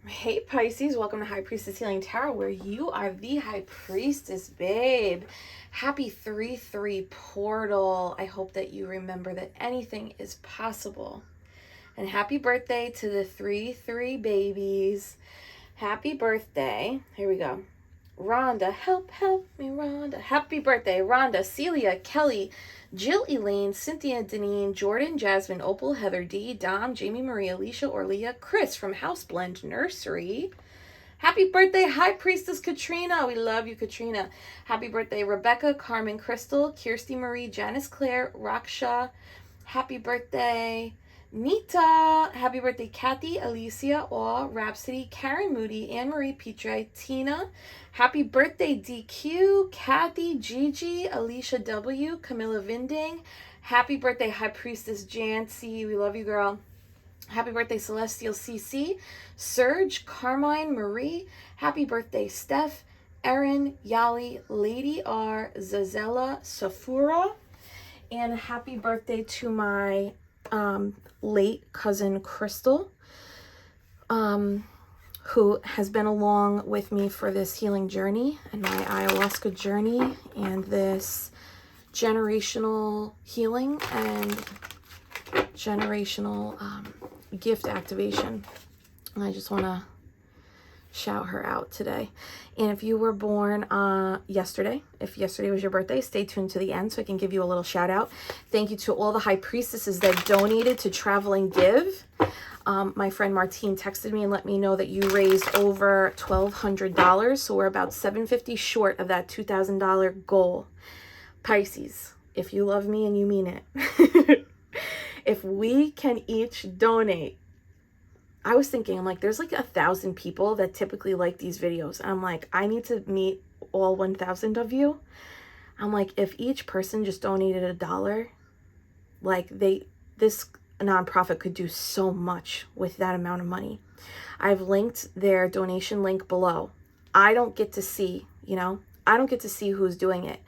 Hey Pisces, welcome to High Priestess Healing Tarot, where you are the High Priestess, babe. Happy 3-3 portal. I hope that you remember that anything is possible. And happy birthday to the 3-3 babies. Happy birthday. Here we go. Rhonda, help me, Rhonda. Happy birthday, Rhonda, Celia, Kelly, Jill, Elaine, Cynthia, Deneen, Jordan, Jasmine, Opal, Heather D, Dom, Jamie, Marie, Alicia, Orlia, Chris from House Blend Nursery. Happy birthday, High Priestess Katrina. We love you, Katrina. Happy birthday, Rebecca, Carmen, Crystal, Kirsty Marie, Janice Claire, Raksha. Happy birthday, Nita. Happy birthday, Kathy, Alicia, Awe, Rhapsody, Karen Moody, Anne-Marie Petre, Tina. Happy birthday, DQ, Kathy, Gigi, Alicia W, Camilla Vinding. Happy birthday, High Priestess Jancy. We love you, girl. Happy birthday, Celestial CC, Serge, Carmine, Marie. Happy birthday, Steph, Erin, Yali, Lady R, Zazella, Safura. And happy birthday to my late cousin Crystal, who has been along with me for this healing journey and my ayahuasca journey and this generational healing and generational gift activation. And I just want to shout her out today. And if you were born yesterday, if yesterday was your birthday, stay tuned to the end so I can give you a little shout out. Thank you to all the High Priestesses that donated to Travel and Give. My friend Martine texted me and let me know that you raised over $1,200. So we're about $750 short of that $2,000 goal. Pisces, if you love me and you mean it, if we can each donate, I was thinking, I'm like, there's like 1,000 people that typically like these videos. I'm like, I need to meet all 1,000 of you. I'm like, if each person just donated $1, like this nonprofit could do so much with that amount of money. I've linked their donation link below. I don't get to see, I don't get to see who's doing it.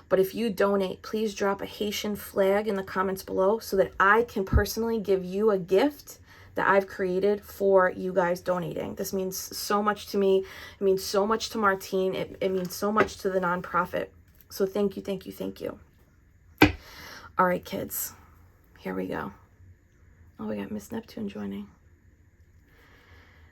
But if you donate, please drop a Haitian flag in the comments below so that I can personally give you a gift that I've created for you guys donating. This means so much to me. It means so much to Martine. It means so much to the nonprofit. So thank you, thank you, thank you. All right, kids, here we go. Oh, we got Miss Neptune joining.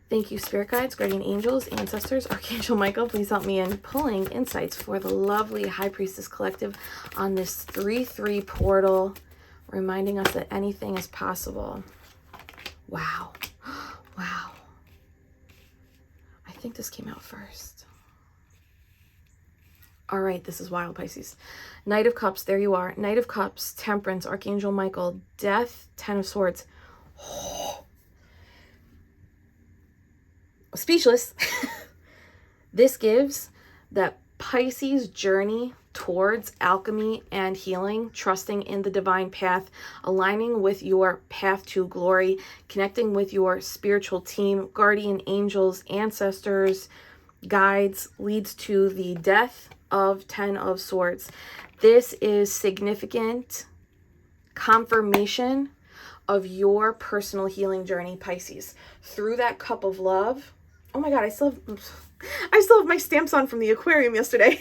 Thank you, Spirit Guides, Guardian Angels, Ancestors, Archangel Michael. Please help me in pulling insights for the lovely High Priestess Collective on this 3-3 portal, reminding us that anything is possible. Wow. Wow. I think this came out first. All right, this is wild, Pisces. Knight of Cups, there you are. Knight of Cups, Temperance, Archangel Michael, Death, Ten of Swords. Speechless. This gives that Pisces journey towards alchemy and healing, trusting in the divine path, aligning with your path to glory, connecting with your spiritual team, guardian angels, ancestors, guides, leads to the death of 10 of Swords. This is significant confirmation of your personal healing journey, Pisces. Through that cup of love. Oh my God, I still have my stamps on from the aquarium yesterday.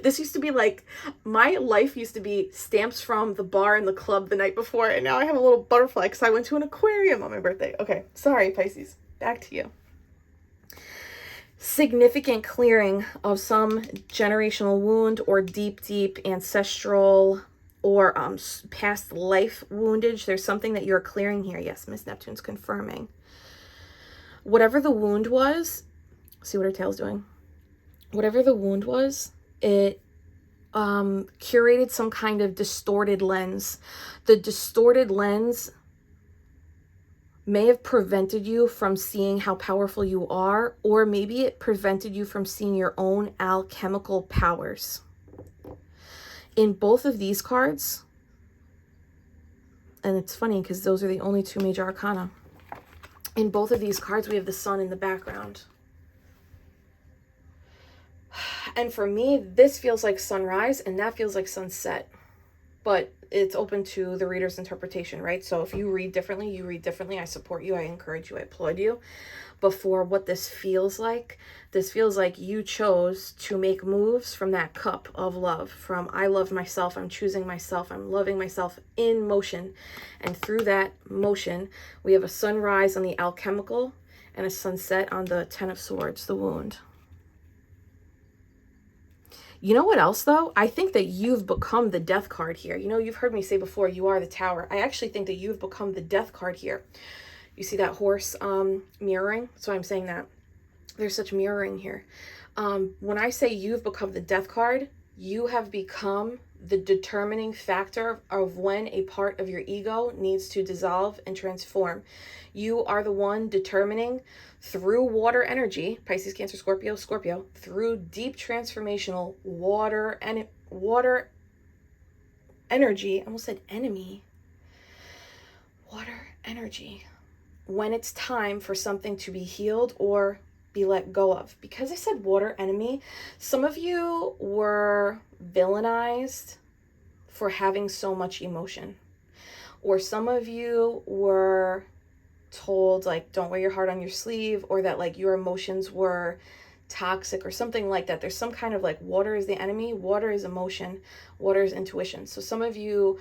This used to be like, my life used to be stamps from the bar and the club the night before, and now I have a little butterfly because I went to an aquarium on my birthday. Okay, sorry, Pisces. Back to you. Significant clearing of some generational wound or deep ancestral or past life woundage. There's something that you're clearing here. Yes, Miss Neptune's confirming. Whatever the wound was, see what her tail's doing. Whatever the wound was, it curated some kind of distorted lens. The distorted lens may have prevented you from seeing how powerful you are, or maybe it prevented you from seeing your own alchemical powers. In both of these cards, and it's funny because those are the only two major arcana. In both of these cards, we have the sun in the background. And for me, this feels like sunrise and that feels like sunset. But it's open to the reader's interpretation, right? So if you read differently, you read differently. I support you. I encourage you. I applaud you. before what this feels like. This feels like you chose to make moves from that cup of love, from I love myself, I'm choosing myself, I'm loving myself in motion. And through that motion, we have a sunrise on the alchemical and a sunset on the Ten of Swords, the wound. You know what else, though? I think that you've become the death card here. You know, you've heard me say before, you are the Tower. I actually think that you've become the death card here. You see that horse mirroring? So I'm saying that there's such mirroring here. When I say you've become the death card, you have become the determining factor of when a part of your ego needs to dissolve and transform. You are the one determining through water energy, Pisces, Cancer, Scorpio, Scorpio, through deep transformational water and water energy. I almost said enemy. Water energy. When it's time for something to be healed or be let go of. Because I said water enemy, some of you were villainized for having so much emotion. Or some of you were told, like, don't wear your heart on your sleeve, or that, like, your emotions were toxic or something like that. There's some kind of, like, water is the enemy, water is emotion, water is intuition. So some of you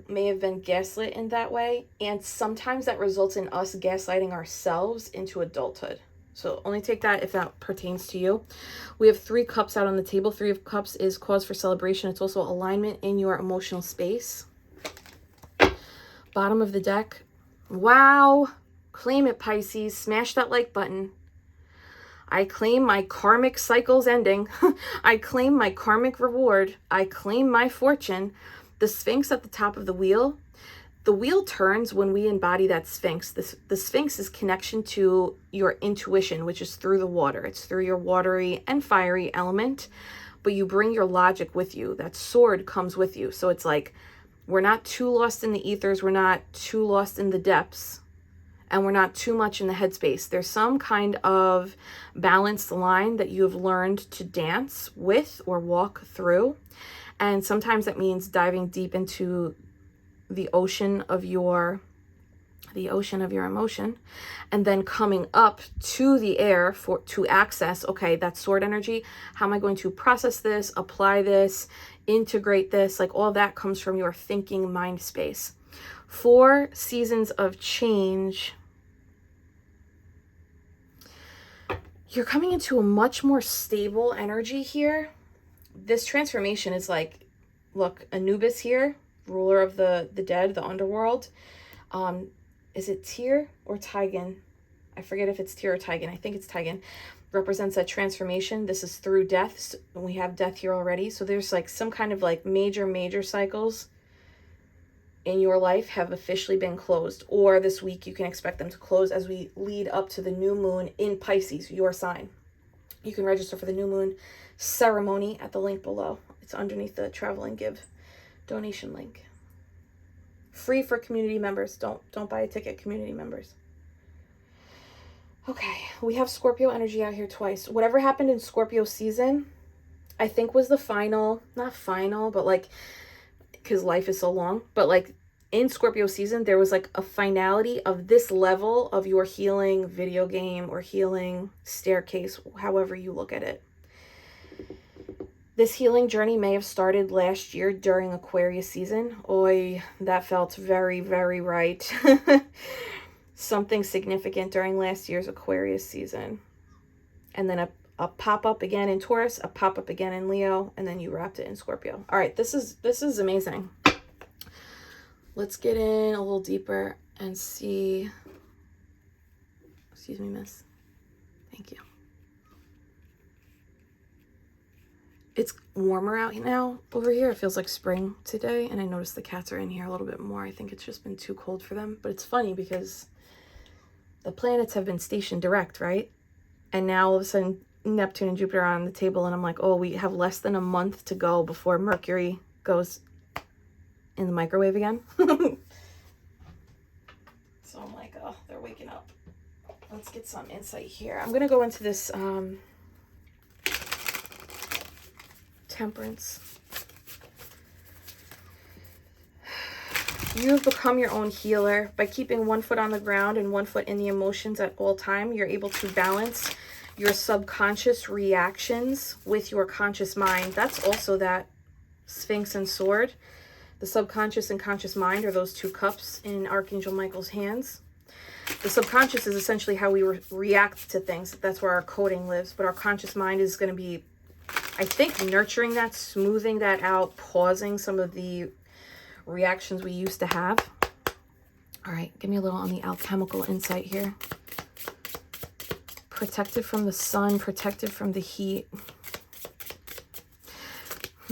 may have been gaslit in that way, and sometimes that results in us gaslighting ourselves into adulthood. So only take that if that pertains to you. We have 3 cups out on the table. 3 of cups is cause for celebration. It's also alignment in your emotional space. Bottom of the deck. Wow. Claim it, Pisces. Smash that like button. I claim my karmic cycle's ending. I claim my karmic reward. I claim my fortune. The Sphinx at the top of the wheel turns when we embody that Sphinx. The Sphinx is connection to your intuition, which is through the water. It's through your watery and fiery element, but you bring your logic with you. That sword comes with you. So it's like, we're not too lost in the ethers. We're not too lost in the depths, and we're not too much in the headspace. There's some kind of balanced line that you have learned to dance with or walk through. And sometimes that means diving deep into the ocean of your emotion, and then coming up to the air to access, okay, that sword energy. How am I going to process this, apply this, integrate this? Like, all that comes from your thinking mind space. 4 seasons of change. You're coming into a much more stable energy here. This transformation is like, look, Anubis here, ruler of the dead, the underworld. Is it Tyr or Tigan? I forget if it's Tyr or Tigan. I think it's Tigan. Represents that transformation. This is through death. And we have death here already. So there's like some kind of like major cycles in your life have officially been closed. Or this week you can expect them to close as we lead up to the new moon in Pisces, your sign. You can register for the new moon ceremony at the link below. It's underneath the Travel and Give donation link. Free for community members. Don't buy a ticket, community members. Okay, we have Scorpio energy out here twice. Whatever happened in Scorpio season, I think was the final, not final, but like, because life is so long, but like in Scorpio season, there was like a finality of this level of your healing video game or healing staircase, however you look at it. This healing journey may have started last year during Aquarius season. Oy, that felt very, very right. Something significant during last year's Aquarius season. And then a pop-up again in Taurus, a pop-up again in Leo, and then you wrapped it in Scorpio. All right, this is amazing. Let's get in a little deeper and see. Excuse me, miss. Thank you. It's warmer out now over here. It feels like spring today, and I noticed the cats are in here a little bit more. I think it's just been too cold for them, but it's funny because the planets have been stationed direct, right? And now all of a sudden Neptune and Jupiter are on the table, and I'm like, oh, we have less than a month to go before Mercury goes in the microwave again. So I'm like, oh, they're waking up. Let's get some insight here. I'm gonna go into this Temperance. You have become your own healer. By keeping one foot on the ground and one foot in the emotions at all time, you're able to balance your subconscious reactions with your conscious mind. That's also that Sphinx and Sword. The subconscious and conscious mind are those two cups in Archangel Michael's hands. The subconscious is essentially how we react to things. That's where our coding lives. But our conscious mind is going to be, I think, nurturing that, smoothing that out, pausing some of the reactions we used to have. All right, give me a little on the alchemical insight here. Protected from the sun, protected from the heat.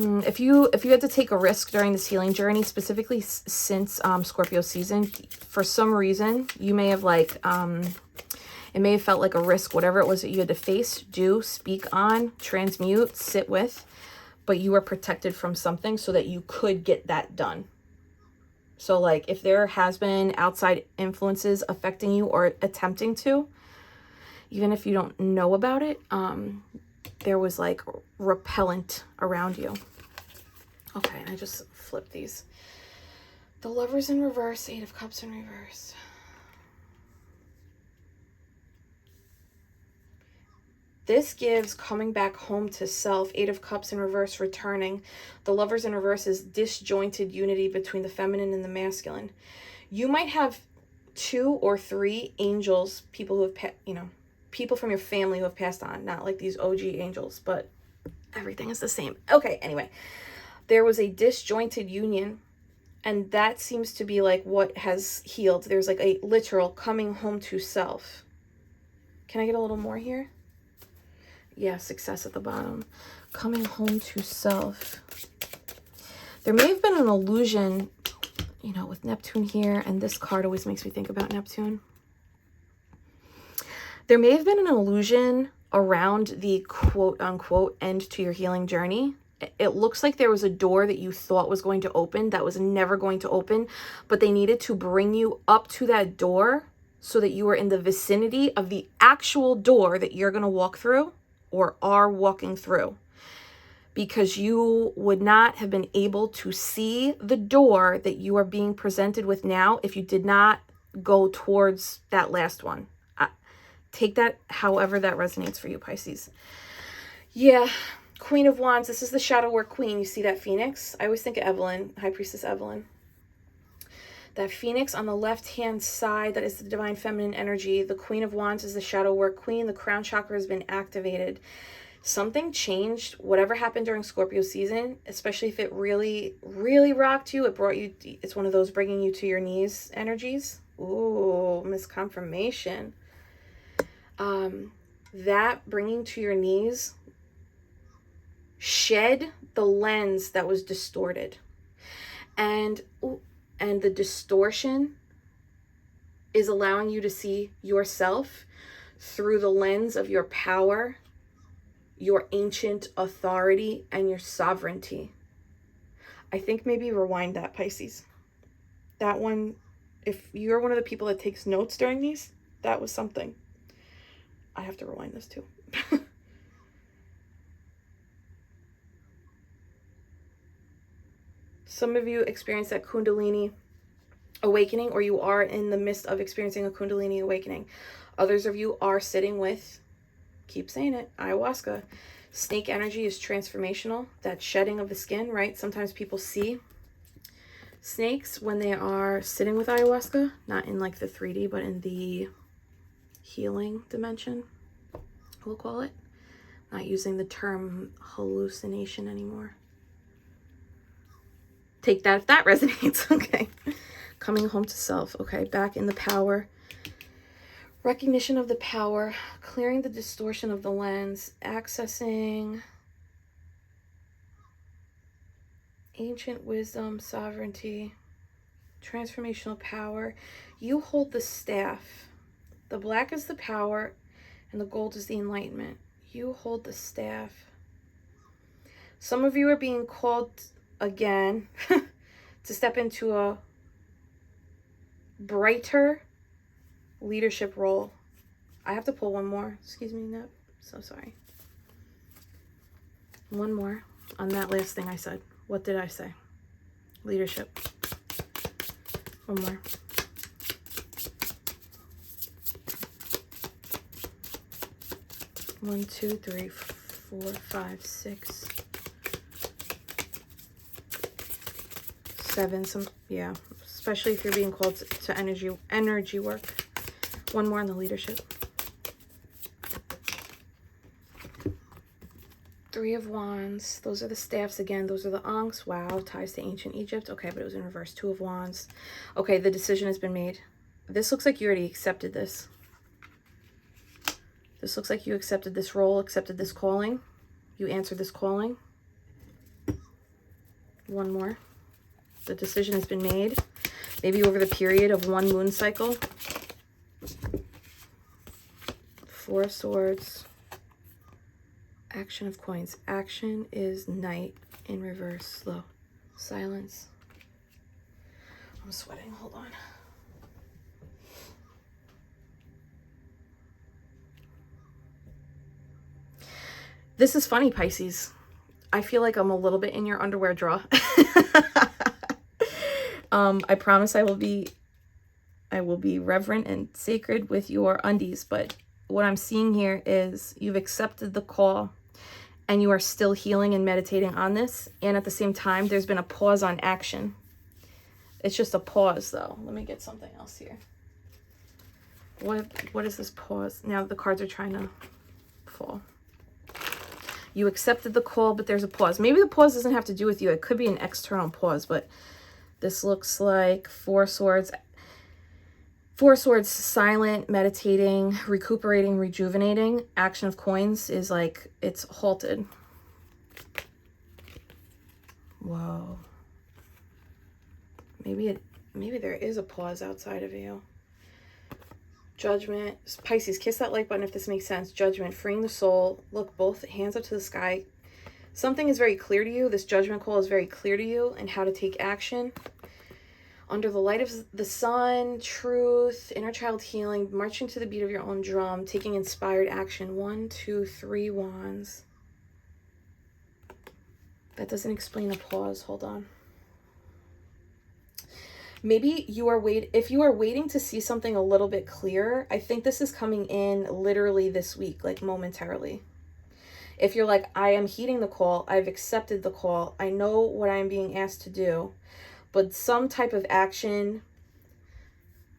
If you had to take a risk during this healing journey, specifically since Scorpio season, for some reason, you may have like, it may have felt like a risk, whatever it was that you had to face, do, speak on, transmute, sit with, but you were protected from something so that you could get that done. So like if there has been outside influences affecting you or attempting to, even if you don't know about it, there was like repellent around you. Okay, and I just flipped these. The Lovers in reverse, Eight of Cups in reverse. This gives coming back home to self. Eight of Cups in reverse, returning. The Lovers in reverse is disjointed unity between the feminine and the masculine. You might have 2 or 3 angels, people who have, people from your family who have passed on. Not like these OG angels, but everything is the same. Okay, anyway. There was a disjointed union, and that seems to be like what has healed. There's like a literal coming home to self. Can I get a little more here? Yeah, success at the bottom. Coming home to self. There may have been an illusion, with Neptune here, and this card always makes me think about Neptune. There may have been an illusion around the quote-unquote end to your healing journey. It looks like there was a door that you thought was going to open that was never going to open, but they needed to bring you up to that door so that you were in the vicinity of the actual door that you're going to walk through or are walking through, because you would not have been able to see the door that you are being presented with now if you did not go towards that last one. Take that however that resonates for you, Pisces. Yeah. Queen of Wands, this is the shadow work queen. You see that phoenix? I always think of Evelyn, High Priestess Evelyn. That phoenix on the left-hand side, that is the divine feminine energy. The Queen of Wands is the shadow work queen. The crown chakra has been activated. Something changed. Whatever happened during Scorpio season, especially if it really, really rocked you, it's one of those bringing you to your knees energies. Ooh, misconfirmation. That bringing to your knees shed the lens that was distorted, and the distortion is allowing you to see yourself through the lens of your power, your ancient authority, and your sovereignty. I think maybe rewind that, Pisces. That one, if you're one of the people that takes notes during these, that was something. I have to rewind this too. Some of you experience that Kundalini awakening, or you are in the midst of experiencing a Kundalini awakening. Others of you are sitting with, keep saying it, ayahuasca. Snake energy is transformational. That shedding of the skin, right? Sometimes people see snakes when they are sitting with ayahuasca, not in like the 3D, but in the healing dimension, we'll call it. Not using the term hallucination anymore. Take that if that resonates. Okay. Coming home to self. Okay. Back in the power. Recognition of the power. Clearing the distortion of the lens. Accessing ancient wisdom, sovereignty, transformational power. You hold the staff. The black is the power and the gold is the enlightenment. You hold the staff. Some of you are being called again to step into a brighter leadership role. I have to pull one more. Excuse me, Nep. So sorry. One more on that last thing I said. What did I say? Leadership. One more. One, two, three, four, five, six, seven. Yeah, especially if you're being called to energy work. One more on the leadership. Three of Wands. Those are the staffs again. Those are the Ankhs. Wow, ties to ancient Egypt. Okay, but it was in reverse. Two of Wands. Okay, the decision has been made. This looks like you already accepted this. This looks like you accepted this role, accepted this calling. You answered this calling. One more. The decision has been made. Maybe over the period of one moon cycle. Four of Swords. Action of Coins. Action is Knight in reverse. Slow. Silence. I'm sweating. Hold on. This is funny, Pisces. I feel like I'm a little bit in your underwear drawer. I promise I will be reverent and sacred with your undies, but what I'm seeing here is you've accepted the call and you are still healing and meditating on this, and at the same time there's been a pause on action. It's just a pause though. Let me get something else here. What is this pause? Now the cards are trying to fall. You accepted the call, but there's a pause. Maybe the pause doesn't have to do with you. It could be an external pause, but this looks like Four Swords. Four Swords, silent, meditating, recuperating, rejuvenating. Action of Coins is like it's halted. Whoa. Maybe there is a pause outside of you. Judgment. Pisces, kiss that like button if this makes sense. Judgment, freeing the soul. Look, both hands up to the sky. Something is very clear to you. This judgment call is very clear to you and how to take action. Under the light of the sun, truth, inner child healing, marching to the beat of your own drum, taking inspired action. 1, 2, 3 wands. That doesn't explain a pause. Hold on. Maybe you are if you are waiting to see something a little bit clearer, I think this is coming in literally this week, like momentarily. If you're like, I am heeding the call, I've accepted the call, I know what I'm being asked to do, but some type of action,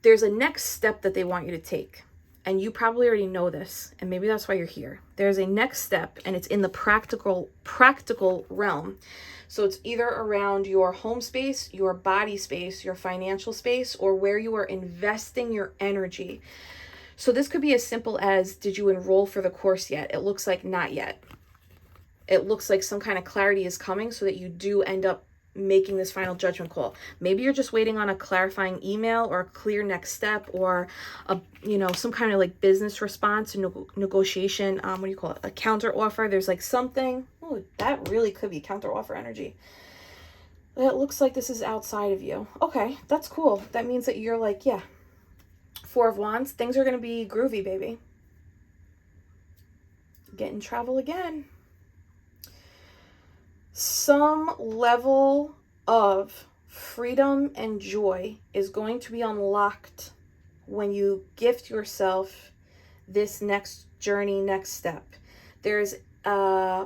there's a next step that they want you to take. And you probably already know this, and maybe that's why you're here. There's a next step, and it's in the practical realm. So it's either around your home space, your body space, your financial space, or where you are investing your energy. So this could be as simple as, did you enroll for the course yet? It looks like not yet. It looks like some kind of clarity is coming so that you do end up making this final judgment call. Maybe you're just waiting on a clarifying email or a clear next step, or a, some kind of like business response, negotiation, what do you call it? A counter offer. There's like something. Oh, that really could be counter offer energy. It looks like this is outside of you. Okay, that's cool. That means that you're like, yeah. Four of Wands, things are going to be groovy, baby. Getting travel again. Some level of freedom and joy is going to be unlocked when you gift yourself this next journey, next step. There's a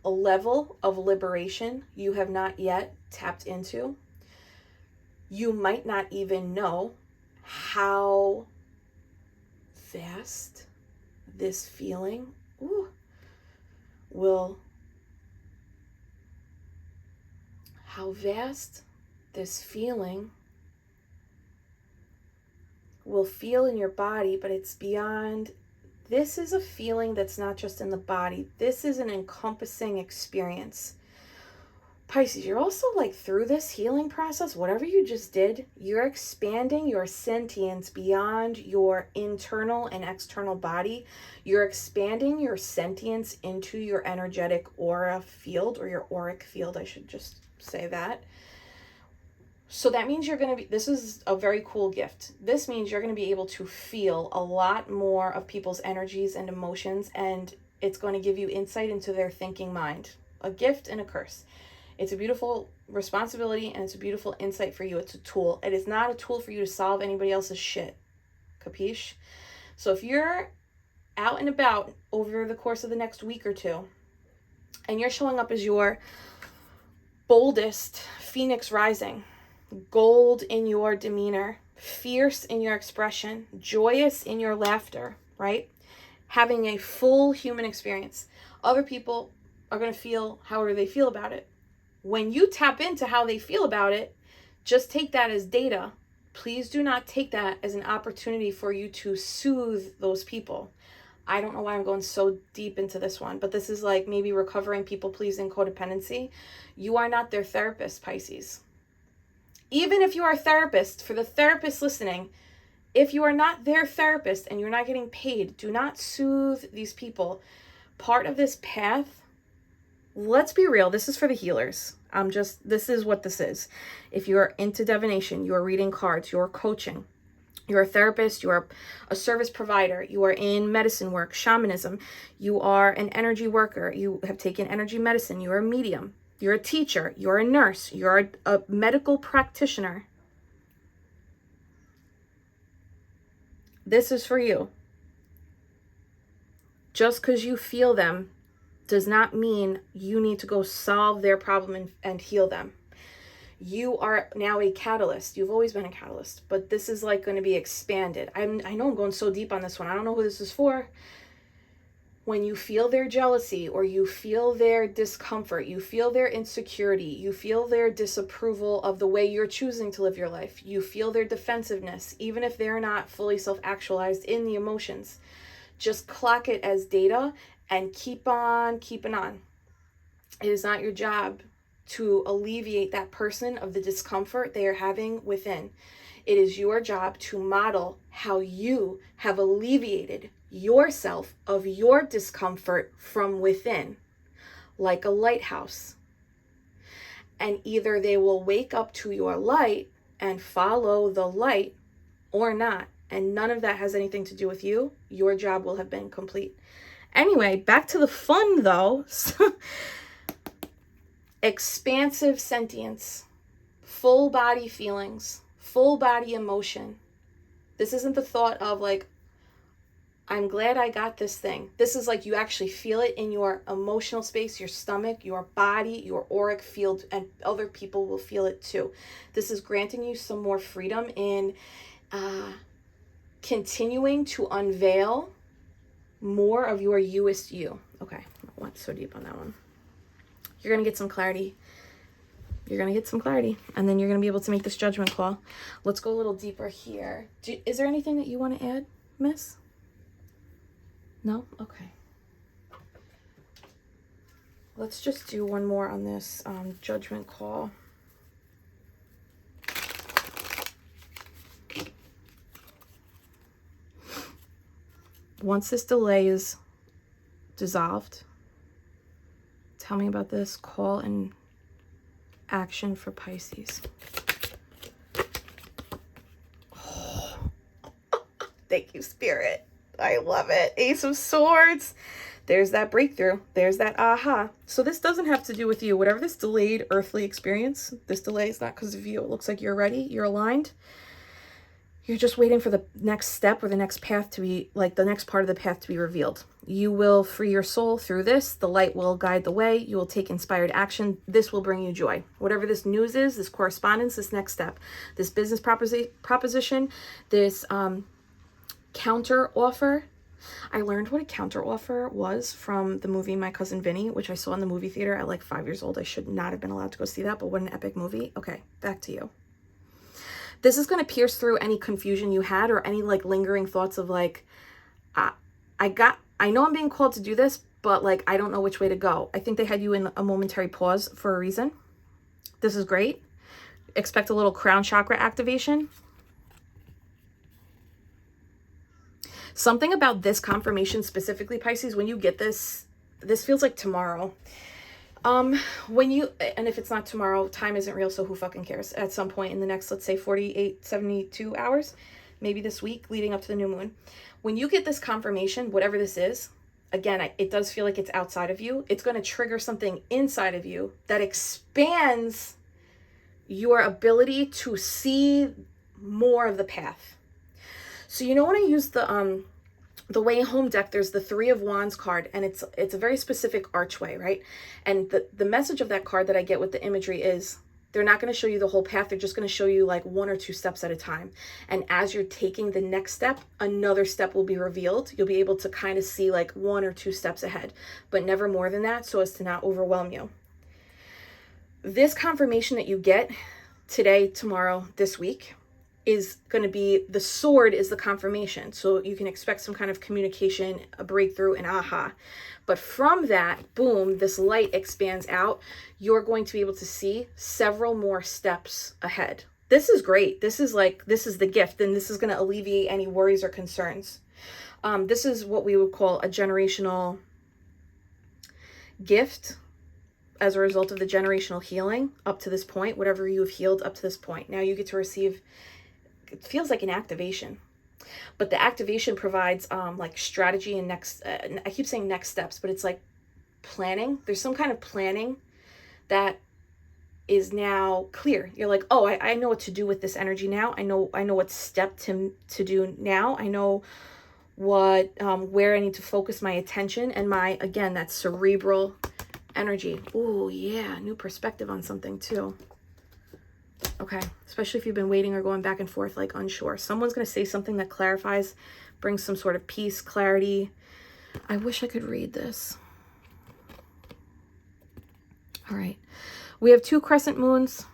level of liberation you have not yet tapped into. You might not even know how vast this feeling how vast this feeling will feel in your body, but it's beyond. This is a feeling that's not just in the body. This is an encompassing experience. Pisces, you're also like through this healing process, whatever you just did, you're expanding your sentience beyond your internal and external body. You're expanding your sentience into your energetic aura field, or your auric field, I should just say that. So that means you're going to be, this is a very cool gift. This means you're going to be able to feel a lot more of people's energies and emotions, and it's going to give you insight into their thinking mind. A gift and a curse. It's a beautiful responsibility, and it's a beautiful insight for you. It's a tool. It is not a tool for you to solve anybody else's shit. Capiche? So if you're out and about over the course of the next week or two, and you're showing up as your boldest phoenix rising, gold in your demeanor, fierce in your expression, joyous in your laughter, right? Having a full human experience. Other people are going to feel however they feel about it. When you tap into how they feel about it, just take that as data. Please do not take that as an opportunity for you to soothe those people. I don't know why I'm going so deep into this one, but this is like maybe recovering people-pleasing codependency. You are not their therapist, Pisces. Even if you are a therapist, for the therapist listening, if you are not their therapist and you're not getting paid, do not soothe these people. Part of this path, let's be real, this is for the healers. This is what this is. If you're into divination, you're reading cards, you're coaching, you're a therapist, you are a service provider, you are in medicine work, shamanism, you are an energy worker, you have taken energy medicine, you're a medium, you're a teacher, you're a nurse, you're a medical practitioner. This is for you. Just because you feel them does not mean you need to go solve their problem and heal them. You are now a catalyst. You've always been a catalyst, but this is like going to be expanded. I know I'm going so deep on this one. I don't know who this is for. When you feel their jealousy or you feel their discomfort, you feel their insecurity, you feel their disapproval of the way you're choosing to live your life, you feel their defensiveness, even if they're not fully self-actualized in the emotions, just clock it as data and keep on keeping on. It is not your job to alleviate that person of the discomfort they are having within. It is your job to model how you have alleviated yourself of your discomfort from within, like a lighthouse. And either they will wake up to your light and follow the light or not. And none of that has anything to do with you. Your job will have been complete. Anyway, back to the fun though. Expansive sentience, full body feelings, full body emotion. This isn't the thought of like, I'm glad I got this thing. This is like you actually feel it in your emotional space, your stomach, your body, your auric field, and other people will feel it too. This is granting you some more freedom in continuing to unveil more of your youest you. Okay, I went so deep on that one. You're going to get some clarity. You're going to get some clarity. And then you're going to be able to make this judgment call. Let's go a little deeper here. Is there anything that you want to add, miss? No? Okay. Let's just do one more on this judgment call. Once this delay is dissolved, tell me about this call and action for Pisces. Oh. Thank you, Spirit. I love it. Ace of Swords. There's that breakthrough. There's that aha. So this doesn't have to do with you. Whatever this delayed earthly experience, this delay is not because of you. It looks like you're ready. You're aligned. You're just waiting for the next step or the next path to be, like the next part of the path to be revealed. You will free your soul through this. The light will guide the way. You will take inspired action. This will bring you joy. Whatever this news is, this correspondence, this next step, this business proposition, this counter offer. I learned what a counter offer was from the movie My Cousin Vinny, which I saw in the movie theater at like 5 years old. I should not have been allowed to go see that, but what an epic movie. Okay, back to you. This is going to pierce through any confusion you had or any like lingering thoughts of like, I know I'm being called to do this, but like, I don't know which way to go. I think they had you in a momentary pause for a reason. This is great. Expect a little crown chakra activation. Something about this confirmation specifically, Pisces, when you get this, this feels like tomorrow. When you, and if it's not tomorrow, time isn't real, so who fucking cares? At some point in the next, let's say 48, 72 hours, maybe this week leading up to the new moon. When you get this confirmation, whatever this is, again, it does feel like it's outside of you. It's going to trigger something inside of you that expands your ability to see more of the path. So you know when I use the Way Home deck, there's the Three of Wands card, and it's a very specific archway, right? And the message of that card that I get with the imagery is they're not going to show you the whole path. They're just going to show you like 1 or 2 steps at a time. And as you're taking the next step, another step will be revealed. You'll be able to kind of see like 1 or 2 steps ahead, but never more than that, so as to not overwhelm you. This confirmation that you get today, tomorrow, this week is going to be, the sword is the confirmation. So you can expect some kind of communication, a breakthrough, an aha. But from that, boom, this light expands out. You're going to be able to see several more steps ahead. This is great. This is the gift, and this is going to alleviate any worries or concerns. This is what we would call a generational gift as a result of the generational healing up to this point, whatever you have healed up to this point. Now you get to receive, it feels like an activation. But the activation provides like strategy and I keep saying next steps, but it's like planning. There's some kind of planning that is now clear. You're like, oh, I know what to do with this energy now. I know what step to do now. I know what where I need to focus my attention and my, again, that cerebral energy. Oh yeah, new perspective on something too. Okay, especially if you've been waiting or going back and forth, like unsure. Someone's going to say something that clarifies, brings some sort of peace, clarity. I wish I could read this. All right. We have 2 crescent moons.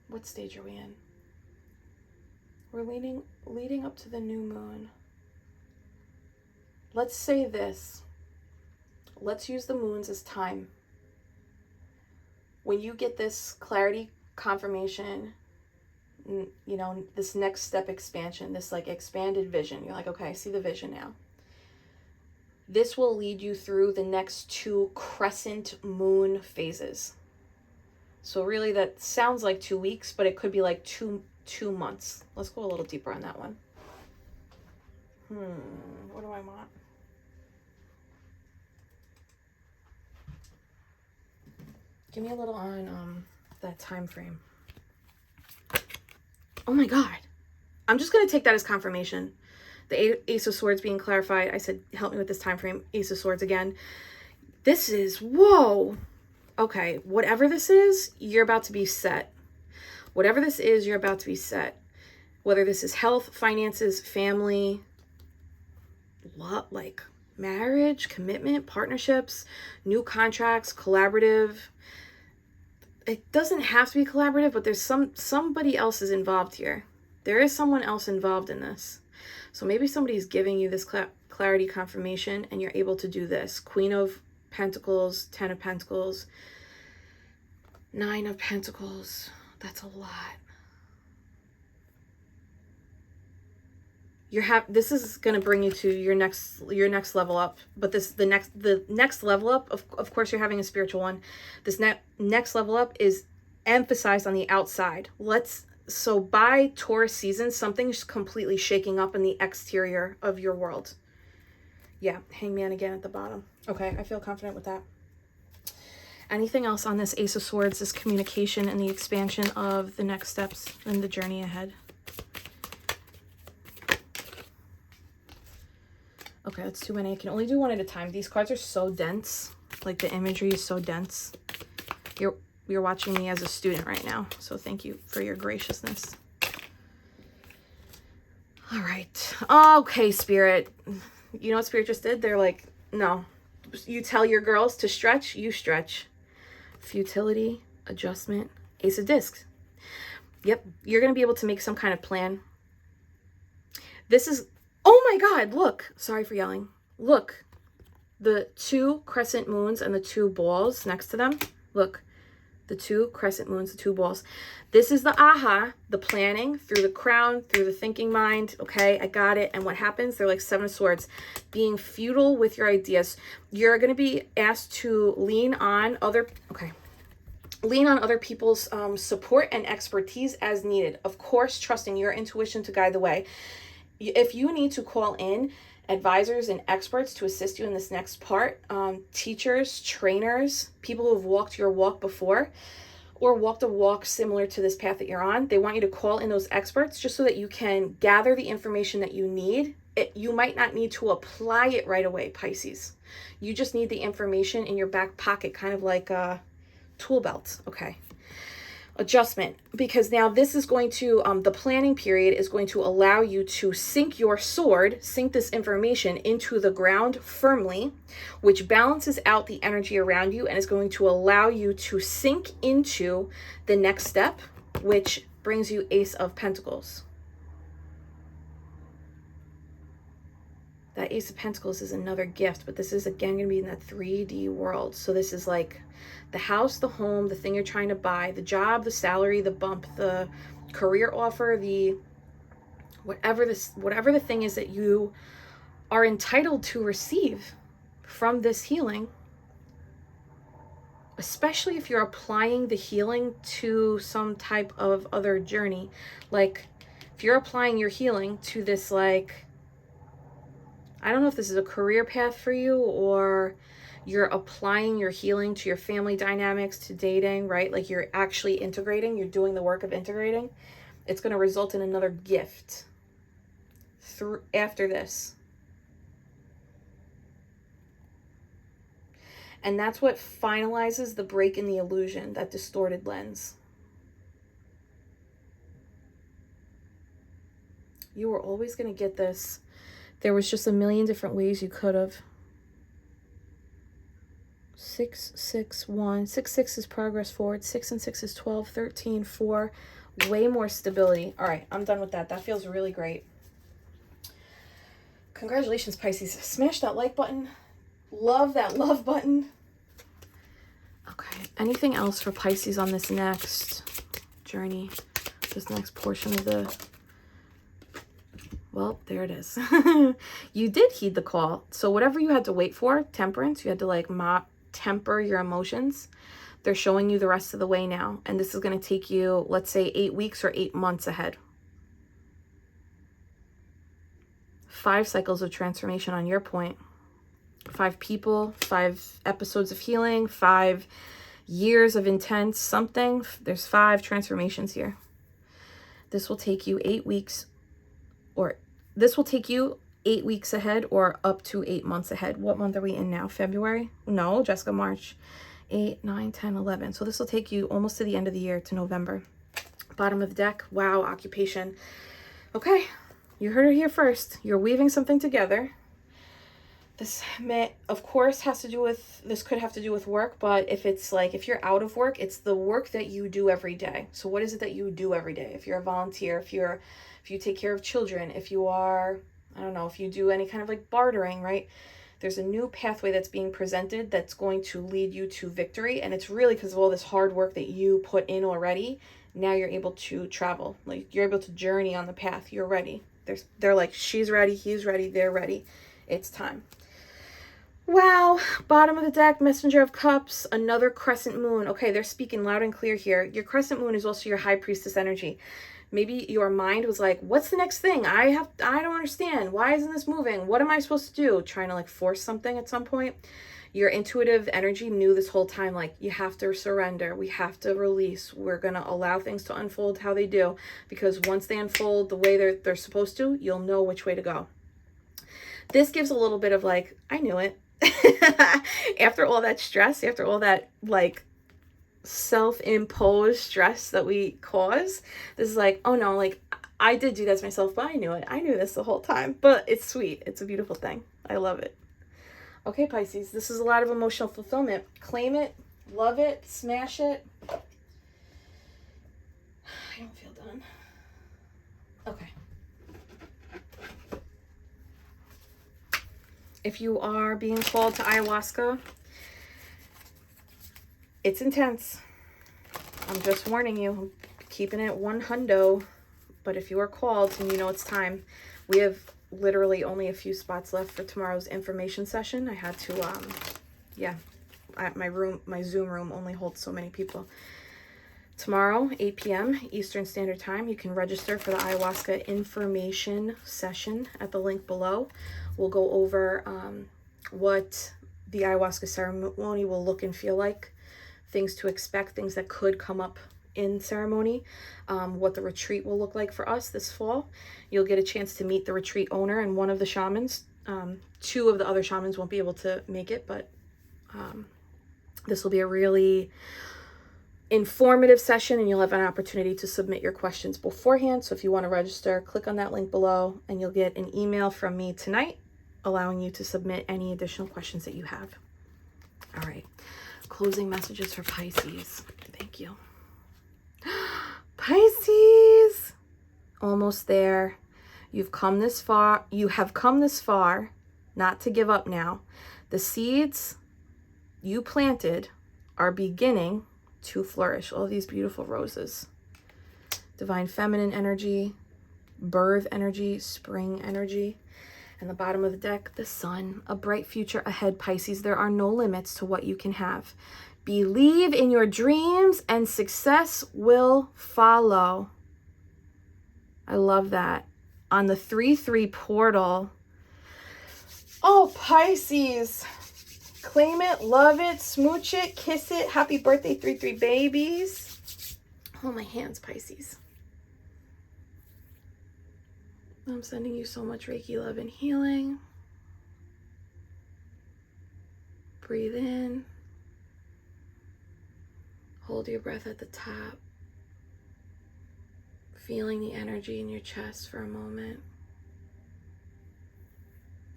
What stage are we in? We're leading up to the new moon. Let's say this. Let's use the moons as time. When you get this clarity, confirmation, you know, this next step expansion, this like expanded vision, you're like, okay, I see the vision now. This will lead you through the next 2 crescent moon phases. So really that sounds like 2 weeks, but it could be like two months. Let's go a little deeper on that one. What do I want? Give me a little on that time frame. Oh my God. I'm just going to take that as confirmation. The Ace of Swords being clarified. I said, help me with this time frame. Ace of Swords again. This is, whoa. Okay, whatever this is, you're about to be set. Whatever this is, you're about to be set. Whether this is health, finances, family, what, like marriage, commitment, partnerships, new contracts, collaborative. It doesn't have to be collaborative, but there's somebody else is involved here. There is someone else involved in this. So maybe somebody's giving you this clarity confirmation and you're able to do this. Queen of Pentacles, 10 of Pentacles, 9 of Pentacles. That's a lot. This is going to bring you to your next level up, but the next level up, of course you're having a spiritual one. This next level up is emphasized on the outside. So by Taurus season, something's completely shaking up in the exterior of your world. Yeah, Hangman again at the bottom. Okay, I feel confident with that. Anything else on this Ace of Swords, this communication and the expansion of the next steps in the journey ahead? Okay, that's too many. I can only do one at a time. These cards are so dense. Like the imagery is so dense. You're watching me as a student right now, so thank you for your graciousness. All right. Okay, Spirit. You know what Spirit just did? They're like, no. You tell your girls to stretch, you stretch. Futility, adjustment, Ace of Discs. Yep, you're going to be able to make some kind of plan. This is, oh my God, look. Sorry for yelling. Look, the 2 crescent moons and the 2 balls next to them. Look, the 2 crescent moons, the 2 balls. This is the aha, the planning through the crown, through the thinking mind. Okay, I got it. And what happens? They're like 7 of Swords, being futile with your ideas. You're going to be asked to lean on other people's support and expertise as needed. Of course, trusting your intuition to guide the way. If you need to call in advisors and experts to assist you in this next part. Teachers, trainers, people who have walked your walk before or walked a walk similar to this path that you're on. They want you to call in those experts just so that you can gather the information that you need. You might not need to apply it right away, Pisces. You just need the information in your back pocket, kind of like a tool belt. Okay. Adjustment, because now this is going to, the planning period is going to allow you to sink your sword, sink this information into the ground firmly, which balances out the energy around you and is going to allow you to sink into the next step, which brings you Ace of Pentacles. That Ace of Pentacles is another gift, but this is again going to be in that 3D world. So this is like the house, the home, the thing you're trying to buy, the job, the salary, the bump, the career offer, the whatever the thing is that you are entitled to receive from this healing, especially if you're applying the healing to some type of other journey. Like if you're applying your healing to this, like, I don't know if this is a career path for you, or you're applying your healing to your family dynamics, to dating, right? Like you're actually integrating, you're doing the work of integrating. It's going to result in another gift through after this. And that's what finalizes the break in the illusion, that distorted lens. You were always going to get this. There was just a million different ways you could have. 6, 6, 1. 6, 6 is progress forward. 6 and 6 is 12, 13, 4. Way more stability. All right, I'm done with that. That feels really great. Congratulations, Pisces. Smash that like button. Love that love button. Okay, anything else for Pisces on this next journey? This next portion of the... Well, there it is. You did heed the call. So whatever you had to wait for, temperance, you had to like temper your emotions. They're showing you the rest of the way now. And this is going to take you, let's say, 8 weeks or 8 months ahead. 5 cycles of transformation on your point. 5 people, 5 episodes of healing, 5 years of intense something. There's 5 transformations here. This will take you 8 weeks, or this will take you 8 weeks ahead or up to 8 months ahead. What month are we in now? February? No, Jessica, March. 8, 9, 10, 11. So this will take you almost to the end of the year, to November. Bottom of the deck. Wow, occupation. Okay, you heard it here first. You're weaving something together. This may, of course, has to do with, this could have to do with work, but if it's like, if you're out of work, it's the work that you do every day. So what is it that you do every day? If you're a volunteer, if you take care of children, if you are, I don't know, if you do any kind of like bartering, right? There's a new pathway that's being presented that's going to lead you to victory. And it's really because of all this hard work that you put in already. Now you're able to travel. Like you're able to journey on the path. You're ready. They're like, she's ready, he's ready, they're ready. It's time. Wow. Bottom of the deck, Messenger of Cups, another crescent moon. Okay, they're speaking loud and clear here. Your crescent moon is also your high priestess energy. Maybe your mind was like, what's the next thing? I don't understand. Why isn't this moving? What am I supposed to do? Trying to like force something at some point. Your intuitive energy knew this whole time, like, you have to surrender. We have to release. We're going to allow things to unfold how they do. Because once they unfold the way they're supposed to, you'll know which way to go. This gives a little bit of like, I knew it. After all that stress, after all that like self-imposed stress that we cause, this is like, oh no, like I did do that to myself, but I knew it. I knew this the whole time, but it's sweet. It's a beautiful thing. I love it. Okay, Pisces, this is a lot of emotional fulfillment. Claim it, love it, smash it. I don't feel done. Okay. If you are being called to ayahuasca, it's intense. I'm just warning you. I'm keeping it 100. But if you are called and you know it's time, we have literally only a few spots left for tomorrow's information session. I had to, my Zoom room only holds so many people. Tomorrow, 8 p.m. Eastern Standard Time, you can register for the ayahuasca information session at the link below. We'll go over what the ayahuasca ceremony will look and feel like, things to expect, things that could come up in ceremony, what the retreat will look like for us this fall. You'll get a chance to meet the retreat owner and one of the shamans. 2 of the other shamans won't be able to make it, but this will be a really informative session, and you'll have an opportunity to submit your questions beforehand. So if you want to register, click on that link below and you'll get an email from me tonight allowing you to submit any additional questions that you have. All right, closing messages for Pisces. Thank you. Pisces, almost there. You've come this far. You have come this far, not to give up now. The seeds you planted are beginning to flourish. All these beautiful roses. Divine feminine energy, birth energy, spring energy. And the bottom of the deck, the sun. A bright future ahead, Pisces. There are no limits to what you can have. Believe in your dreams and success will follow. I love that. On the 3-3 portal. Oh, Pisces. Claim it, love it, smooch it, kiss it. Happy birthday, 3-3 babies. Oh, my hands, Pisces. I'm sending you so much Reiki love and healing. Breathe in. Hold your breath at the top. Feeling the energy in your chest for a moment.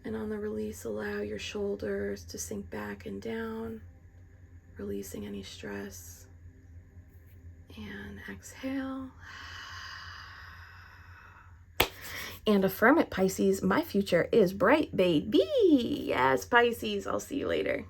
And on the release, allow your shoulders to sink back and down, releasing any stress. And exhale. And affirm it, Pisces. My future is bright, baby. Yes, Pisces. I'll see you later.